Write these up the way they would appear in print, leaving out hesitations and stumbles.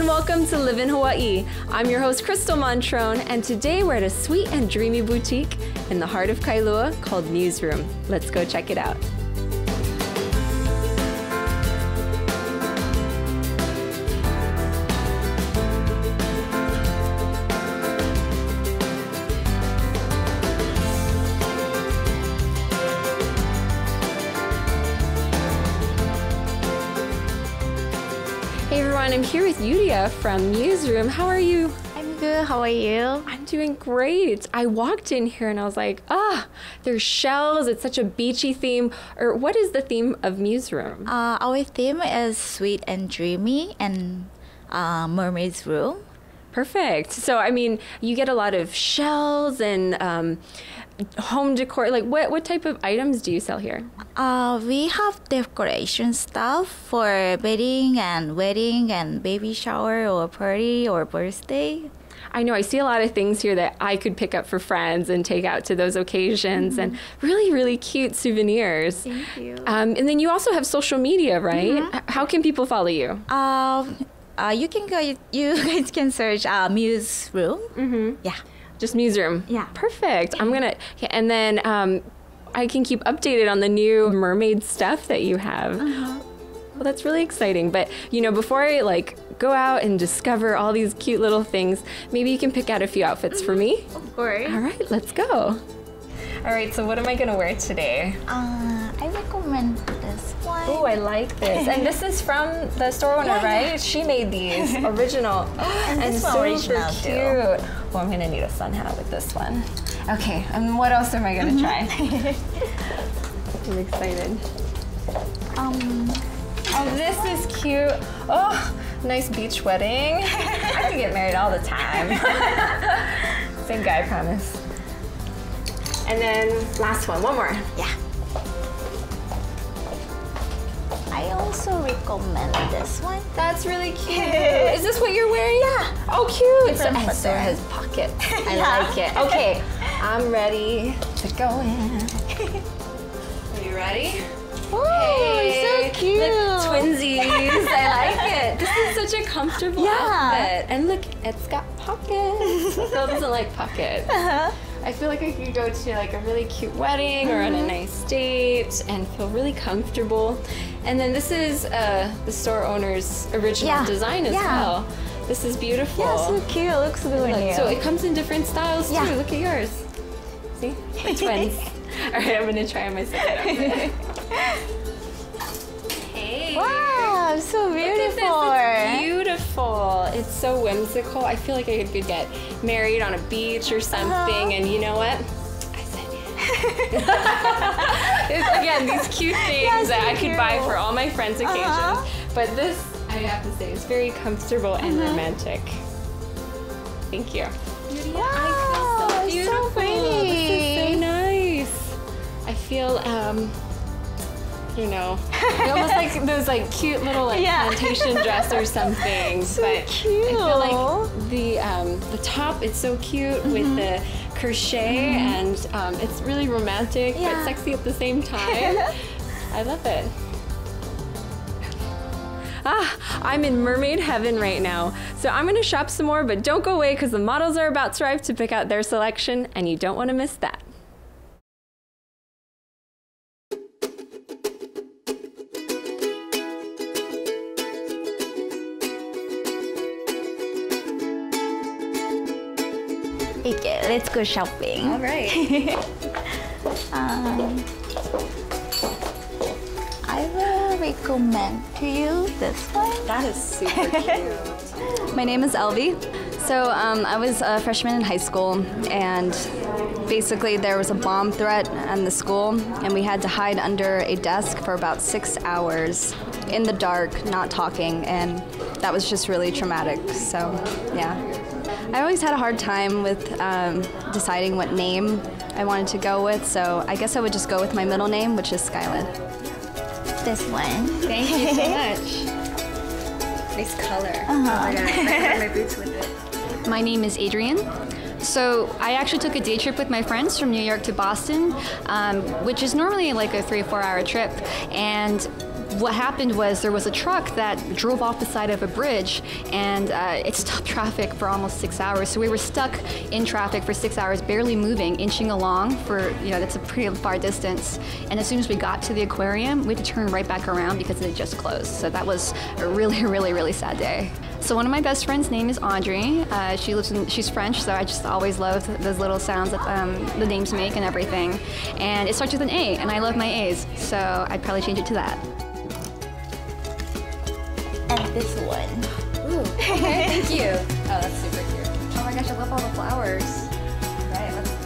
and welcome to Live in Hawaii. I'm your host, Crystal Montrone, and today we're at a sweet and dreamy boutique in the heart of Kailua called Muse Room. Let's go check it out. Hey everyone, I'm here with Yuria from Muse Room. How are you? I'm good. How are you? I'm doing great. I walked in here and I was like, there's shells. It's such a beachy theme. Or what is the theme of Muse Room? Our theme is sweet and dreamy and mermaid's room. Perfect. So, I mean, you get a lot of shells and home decor. Like, what type of items do you sell here? We have decoration stuff for wedding and baby shower or party or birthday. I know I see a lot of things here that I could pick up for friends and take out to those occasions, and really, really cute souvenirs. Thank you. And then you also have social media, right? How can people follow you? You can go. You guys can search Muse Room. Yeah. Just Muse Room. Yeah. Perfect. I'm gonna, and then I can keep updated on the new mermaid stuff that you have. Well, that's really exciting. But before I go out and discover all these cute little things, maybe you can pick out a few outfits for me. Of course. All right, let's go. All right, so what am I gonna wear today? I recommend this one. Oh, I like this. And this is from the store owner, right? She made these original. And this one super original cute. too. Well, I'm gonna need a sun hat with this one. Okay, and what else am I gonna try? I'm excited. Oh, this is cute. Oh, nice beach wedding. I could get married all the time. Same guy, I promise. And then last one more. Yeah. I also recommend this one. That's really cute. Is this what you're wearing? Yeah. Oh, cute. It's And a so it footer. has pockets. I like it. Okay, I'm ready to go in. Are you ready? Oh, Hey, so cute. Look, twinsies. I like it. This is such a comfortable outfit. And look, it's got pockets. Phil doesn't like pockets. I feel like I could go to a really cute wedding or on a nice date and feel really comfortable. And then this is the store owner's original design as well. This is beautiful. Yeah, so cute. Looks good on you. So it comes in different styles too. Look at yours. See? The twins. All right, I'm gonna try on my second outfit. Hey. Wow, so beautiful. Look at this. It's beautiful. It's so whimsical. I feel like I could get married on a beach or something, and you know what? I said yes. It's, again, these cute things that I could buy for all my friends' occasions. But this, I have to say, is very comfortable and romantic. Thank you. Wow, I feel so beautiful. so pretty. This is so nice. I feel, almost like those cute little plantation dress or something. So but cute. I feel like the top is so cute with the crochet and it's really romantic but sexy at the same time. I love it. I'm in mermaid heaven right now. So I'm gonna shop some more, but don't go away because the models are about to arrive to pick out their selection and you don't wanna miss that. Okay, let's go shopping. All right. I will recommend to you this one. That is super cute. My name is Elvie. So I was a freshman in high school, and basically there was a bomb threat in the school, and we had to hide under a desk for about 6 hours in the dark, not talking, and that was just really traumatic. So yeah. I always had a hard time with deciding what name I wanted to go with, so I guess I would just go with my middle name, which is Skyland. This one. Thank you so much. Nice color. Oh my God, I wear my boots with it. My name is Adrienne. So I actually took a day trip with my friends from New York to Boston, which is normally like a 3 or 4 hour trip, and what happened was there was a truck that drove off the side of a bridge, and it stopped traffic for almost 6 hours. So we were stuck in traffic for 6 hours, barely moving, inching along for, that's a pretty far distance. And as soon as we got to the aquarium, we had to turn right back around because it had just closed. So that was a really, really, really sad day. So one of my best friends' name is Audrey. She's French, so I just always loved those little sounds that the names make and everything. And it starts with an A, and I love my A's, so I'd probably change it to that. And this one. Ooh, okay, thank you. Oh, that's super cute. Oh my gosh, I love all the flowers. Right, let's go.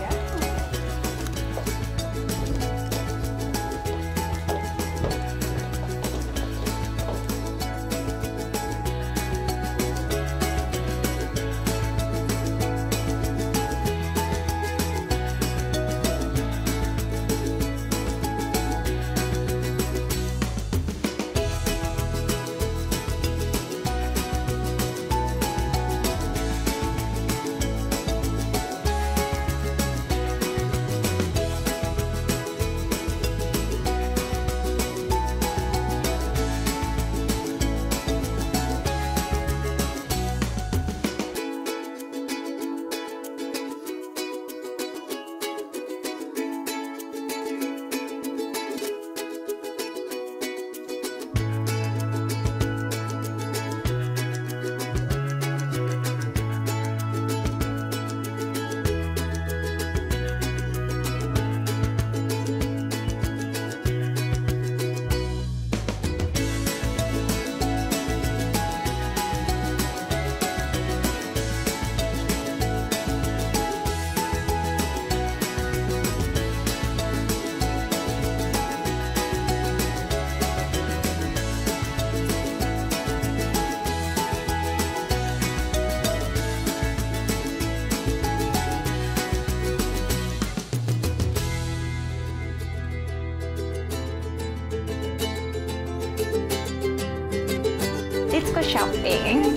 Let's go shopping.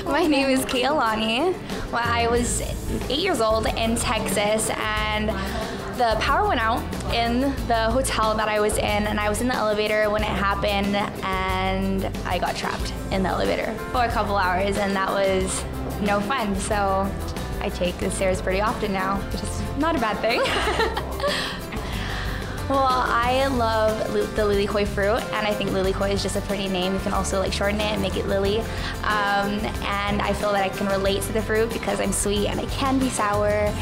My name is Kailani. Well, I was 8 years old in Texas, and the power went out in the hotel that I was in, and I was in the elevator when it happened, and I got trapped in the elevator for a couple hours, and that was no fun. So I take the stairs pretty often now, which is not a bad thing. Well, I love the lilikoi fruit, and I think lilikoi is just a pretty name. You can also like shorten it and make it lily. And I feel that I can relate to the fruit because I'm sweet and I can be sour.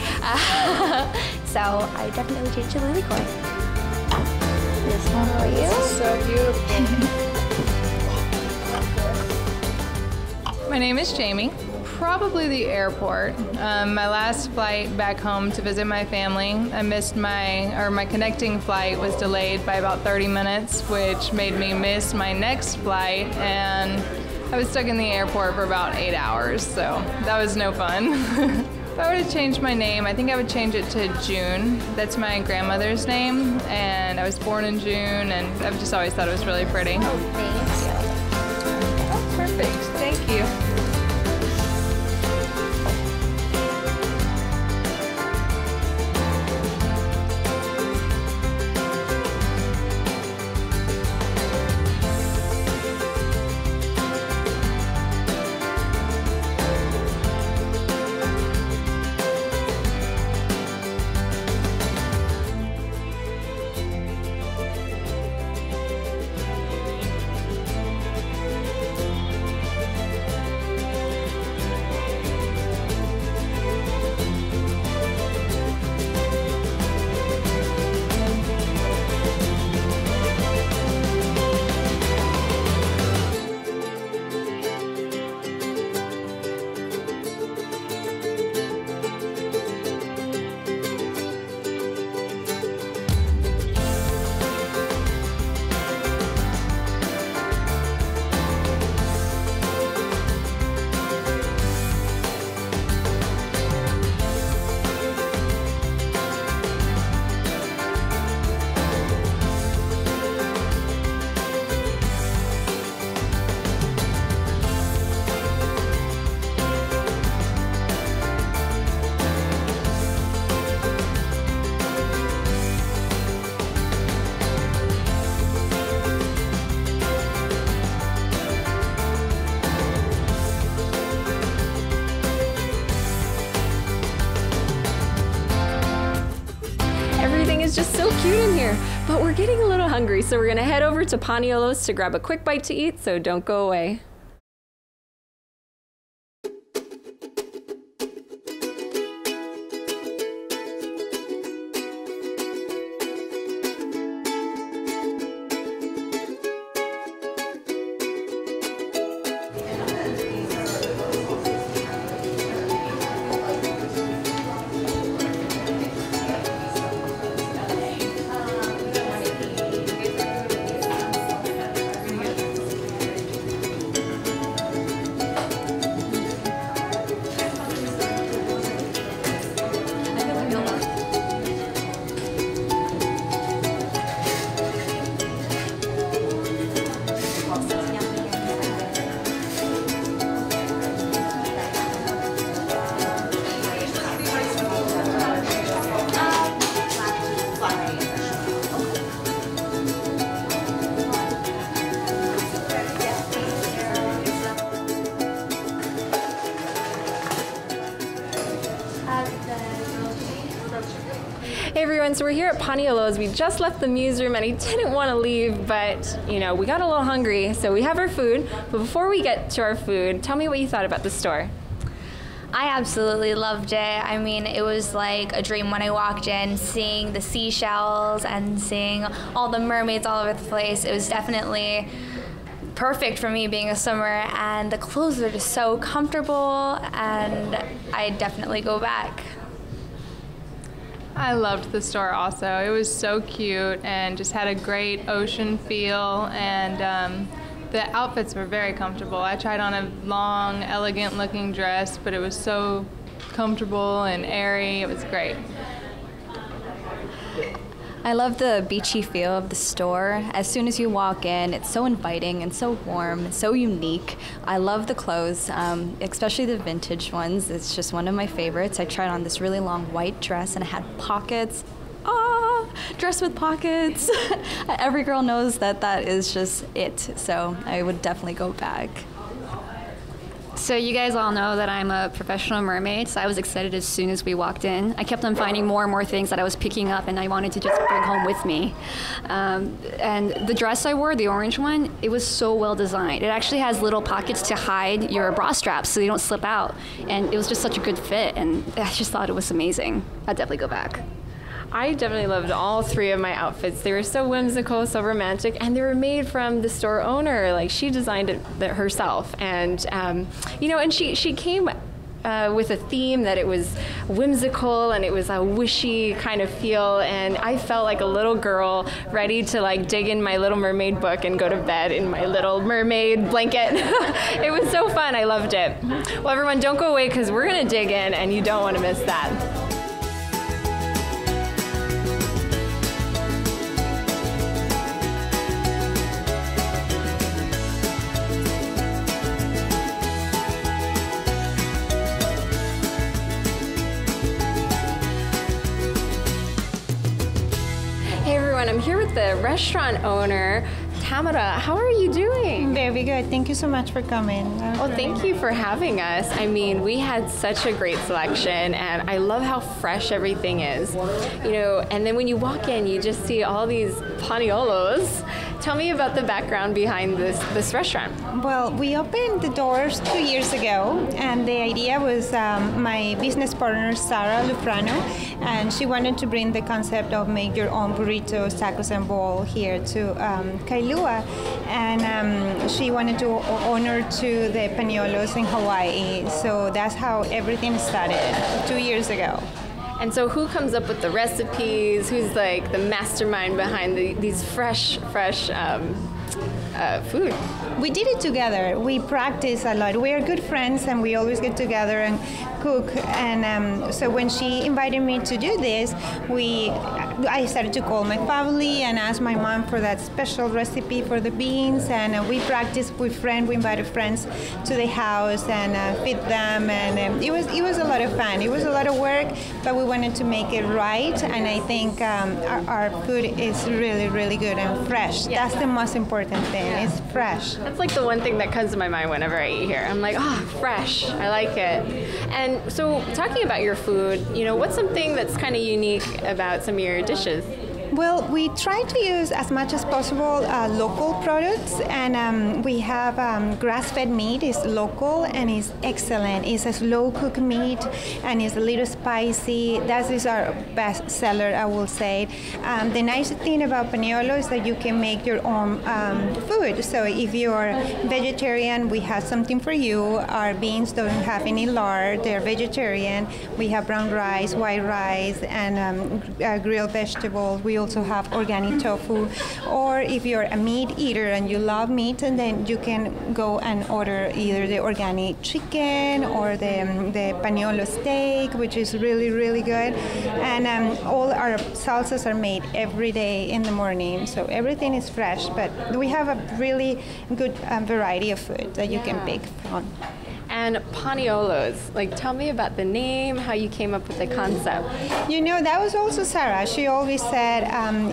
So I definitely change to lilikoi. This one for you. This is so beautiful. My name is Jamie. Probably the airport. My last flight back home to visit my family, I missed my connecting flight was delayed by about 30 minutes, which made me miss my next flight, and I was stuck in the airport for about 8 hours, so that was no fun. If I were to change my name, I think I would change it to June. That's my grandmother's name, and I was born in June, and I've just always thought it was really pretty. Oh, thank you. Oh, perfect. Thank you. is just so cute in here. But we're getting a little hungry, so we're gonna head over to Paniolos to grab a quick bite to eat, so don't go away. Hey everyone, so we're here at Paniolos. We just left the Muse room and I didn't want to leave, but you know, we got a little hungry, so we have our food. But before we get to our food, tell me what you thought about the store. I absolutely loved it. I mean, it was like a dream when I walked in, seeing the seashells and seeing all the mermaids all over the place. It was definitely perfect for me being a swimmer, and the clothes are just so comfortable, and I'd definitely go back. I loved the store also. It was so cute and just had a great ocean feel, and the outfits were very comfortable. I tried on a long, elegant looking dress, but it was so comfortable and airy. It was great. I love the beachy feel of the store. As soon as you walk in, it's so inviting and so warm, so unique. I love the clothes, especially the vintage ones. It's just one of my favorites. I tried on this really long white dress and it had pockets. Ah, dress with pockets. Every girl knows that that is just it, so I would definitely go back. So you guys all know that I'm a professional mermaid, so I was excited as soon as we walked in. I kept on finding more and more things that I was picking up and I wanted to just bring home with me. And the dress I wore, the orange one, it was so well designed. It actually has little pockets to hide your bra straps so you don't slip out. And it was just such a good fit, and I just thought it was amazing. I'd definitely go back. I definitely loved all three of my outfits. They were so whimsical, so romantic, and they were made from the store owner. Like, she designed it herself. And, you know, and she came with a theme that it was whimsical and it was a wishy kind of feel. And I felt like a little girl ready to like dig in my Little Mermaid book and go to bed in my Little Mermaid blanket. It was so fun. I loved it. Well, everyone, don't go away because we're going to dig in and you don't want to miss that. I'm here with the restaurant owner, Tamara. How are you doing? Very good. Thank you so much for coming. Oh, thank you for having us. I mean, we had such a great selection, and I love how fresh everything is. You know, and then when you walk in, you just see all these paniolos. Tell me about the background behind this restaurant. Well, we opened the doors 2 years ago, and the idea was my business partner, Sarah Lufrano, and she wanted to bring the concept of make your own burritos, tacos, and bowl here to Kailua. And she wanted to honor to the Paniolos in Hawaii. So that's how everything started 2 years ago. And so who comes up with the recipes? Who's like the mastermind behind these fresh food? We did it together. We practice a lot. We are good friends and we always get together and cook. And so when she invited me to do this, I started to call my family and ask my mom for that special recipe for the beans. And we practiced with friends. We invited friends to the house and feed them. And it was a lot of fun. It was a lot of work, but we wanted to make it right. And I think our food is really, really good and fresh. Yeah. That's the most important thing. Yeah. It's fresh. That's like the one thing that comes to my mind whenever I eat here. I'm like, fresh. I like it. And so talking about your food, you know, what's something that's kind of unique about some of your dishes? Well, we try to use as much as possible local products, and we have grass-fed meat is local and is excellent. It's a slow-cooked meat and it's a little spicy. That is our best seller, I will say. The nice thing about Paniolos is that you can make your own food. So if you're vegetarian, we have something for you. Our beans don't have any lard. They're vegetarian. We have brown rice, white rice, and grilled vegetables. We also have organic tofu. Or if you're a meat eater and you love meat, and then you can go and order either the organic chicken or the Paniolo steak, which is really, really good. And all our salsas are made every day in the morning, so everything is fresh. But we have a really good variety of food that you can pick from. And Paniolos, like, tell me about the name, how you came up with the concept. You know, that was also Sarah. She always said,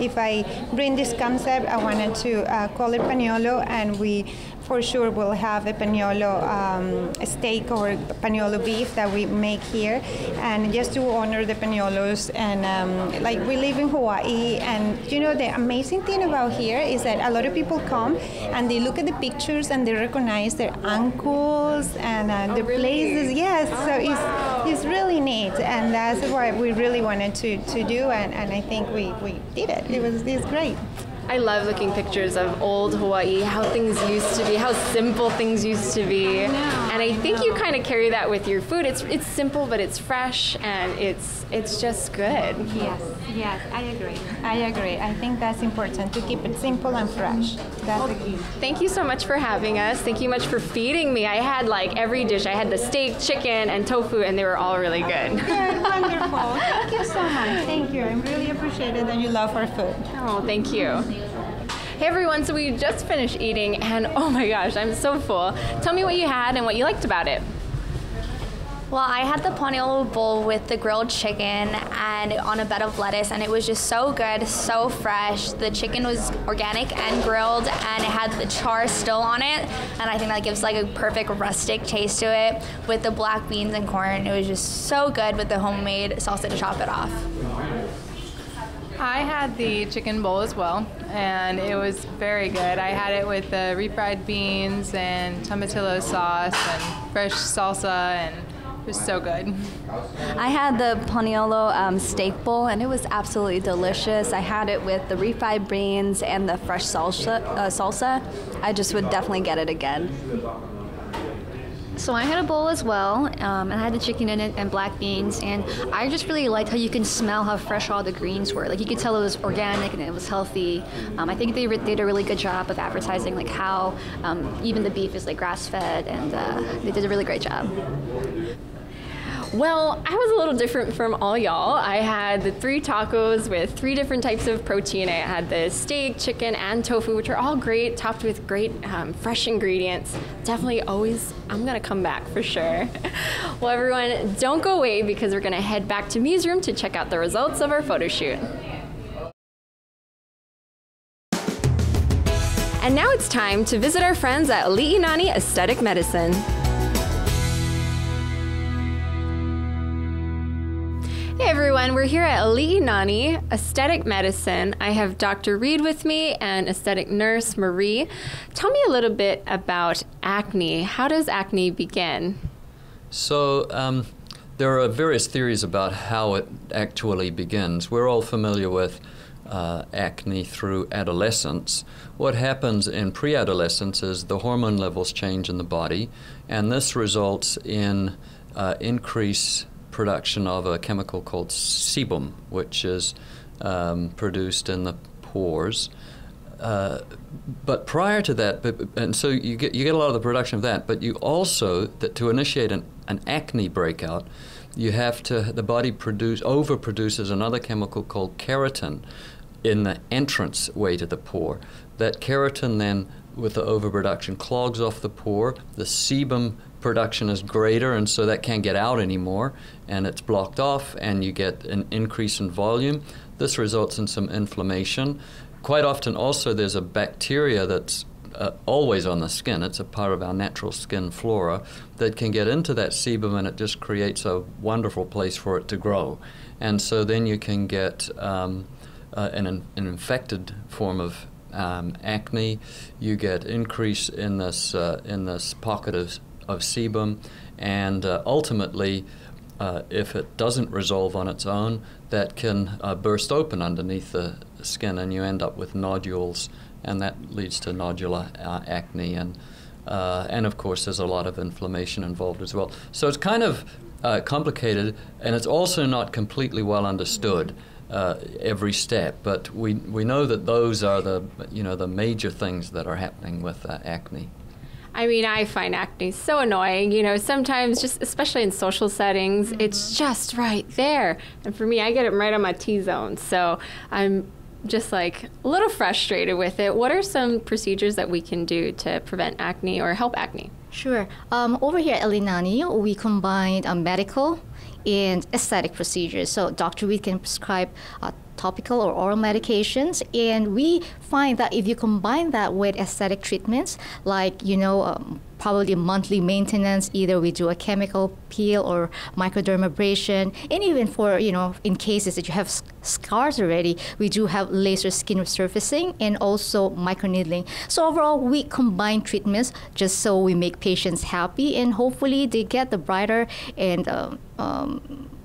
if I bring this concept, I wanted to call it Paniolo, and we for sure will have a Paniolo steak or Paniolo beef that we make here, and just to honor the Paniolos. And like, we live in Hawaii, and you know, the amazing thing about here is that a lot of people come and they look at the pictures and they recognize their uncles and the places. Yes, so it's really neat, and that's what we really wanted to do, and I think we did it. It's great. I love looking pictures of old Hawaii, how things used to be, how simple things used to be. And I think you kind of carry that with your food. It's simple, but it's fresh, and it's just good. Yes, I agree. I think that's important, to keep it simple and fresh. That's the key. Thank you so much for having us. Thank you much for feeding me. I had like every dish. I had the steak, chicken, and tofu, and they were all really good. Good, wonderful. Thank you so much. Thank you. I really appreciate it that you love our food. Oh, thank you. Hey everyone, so we just finished eating, and oh my gosh, I'm so full. Tell me what you had and what you liked about it. Well, I had the Paniolo bowl with the grilled chicken and on a bed of lettuce, and it was just so good, so fresh. The chicken was organic and grilled, and it had the char still on it, and I think that gives like a perfect rustic taste to it with the black beans and corn. It was just so good with the homemade salsa to top it off. I had the chicken bowl as well, and it was very good. I had it with the refried beans and tomatillo sauce and fresh salsa, and it was so good. I had the Paniolos steak bowl, and it was absolutely delicious. I had it with the refried beans and the fresh salsa. I just would definitely get it again. So I had a bowl as well, and I had the chicken in it and black beans, and I just really liked how you can smell how fresh all the greens were. Like, you could tell it was organic and it was healthy. I think they did a really good job of advertising like how even the beef is like grass-fed, and they did a really great job. Well, I was a little different from all y'all. I had the 3 tacos with 3 different types of protein. I had the steak, chicken, and tofu, which are all great, topped with great fresh ingredients. Definitely always, I'm gonna come back for sure. Well, everyone, don't go away, because we're gonna head back to Muse Room to check out the results of our photo shoot. And now it's time to visit our friends at Li'inani Aesthetic Medicine. Hey everyone, we're here at Li'inani Aesthetic Medicine. I have Dr. Reed with me and aesthetic nurse Marie. Tell me a little bit about acne. How does acne begin? So there are various theories about how it actually begins. We're all familiar with acne through adolescence. What happens in pre-adolescence is the hormone levels change in the body, and this results in increased production of a chemical called sebum, which is produced in the pores. But prior to that, and so you get a lot of the production of that, but you also, to initiate an acne breakout, you have to, the body overproduces another chemical called keratin in the entrance way to the pore. That keratin then, with the overproduction, clogs off the pore. The sebum production is greater, and so that can't get out anymore, and it's blocked off, and you get an increase in volume. This results in some inflammation. Quite often also there's a bacteria that's always on the skin. It's a part of our natural skin flora that can get into that sebum, and it just creates a wonderful place for it to grow. And so then you can get an infected form of acne, you get increase in this pocket of sebum, and ultimately, if it doesn't resolve on its own, that can burst open underneath the skin, and you end up with nodules, and that leads to nodular acne, and of course there's a lot of inflammation involved as well. So it's kind of complicated, and it's also not completely well understood every step. But we know that those are the major things that are happening with acne. I mean, I find acne so annoying. You know, sometimes, just especially in social settings, it's just right there. And for me, I get it right on my T-zone. So I'm just like a little frustrated with it. What are some procedures that we can do to prevent acne or help acne? Sure. Over here at Linani, we combine medical and aesthetic procedures. So Dr. Reed can prescribe topical or oral medications, and we find that if you combine that with aesthetic treatments, like probably monthly maintenance, either we do a chemical peel or microdermabrasion, and even for in cases that you have scars already, we do have laser skin resurfacing and also microneedling. So overall, we combine treatments just so we make patients happy, and hopefully they get the brighter and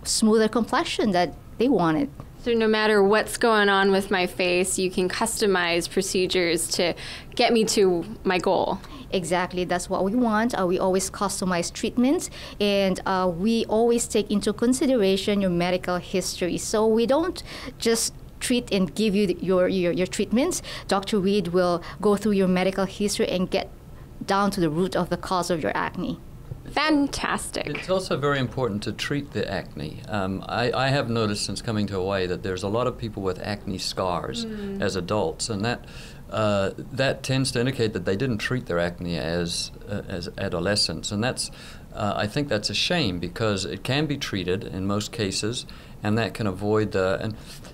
smoother complexion that they wanted. So no matter what's going on with my face, you can customize procedures to get me to my goal. Exactly, that's what we want. We always customize treatments, and we always take into consideration your medical history. So we don't just treat and give you your treatments. Dr. Reed will go through your medical history and get down to the root of the cause of your acne. Fantastic. It's also very important to treat the acne. I have noticed since coming to Hawaii that there's a lot of people with acne scars as adults, and that tends to indicate that they didn't treat their acne as adolescents, and I think that's a shame, because it can be treated in most cases, and that can avoid a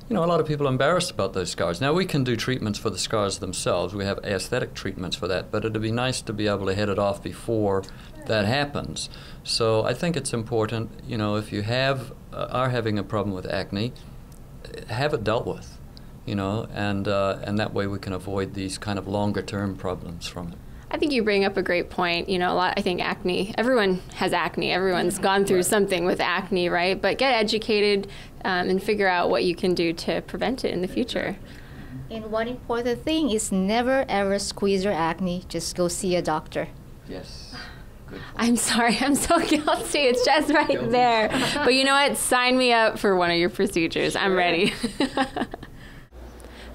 lot of people are embarrassed about those scars. Now, we can do treatments for the scars themselves. We have aesthetic treatments for that, but it'd be nice to be able to head it off before that happens. So I think it's important, if you are having a problem with acne, have it dealt with, and that way we can avoid these kind of longer-term problems from it. I think you bring up a great point. I think acne, everyone has acne. Everyone's gone through something with acne, right? But get educated and figure out what you can do to prevent it in the future. And one important thing is never, ever squeeze your acne. Just go see a doctor. Yes. I'm sorry, I'm so guilty. It's just right there. But you know what? Sign me up for one of your procedures. I'm ready.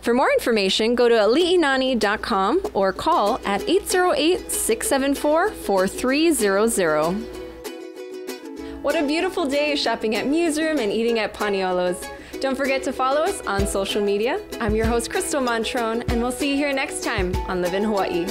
For more information, go to ali'inani.com or call at 808-674-4300. What a beautiful day shopping at Muse and eating at Paniolos. Don't forget to follow us on social media. I'm your host, Crystal Montrone, and we'll see you here next time on Live in Hawaii.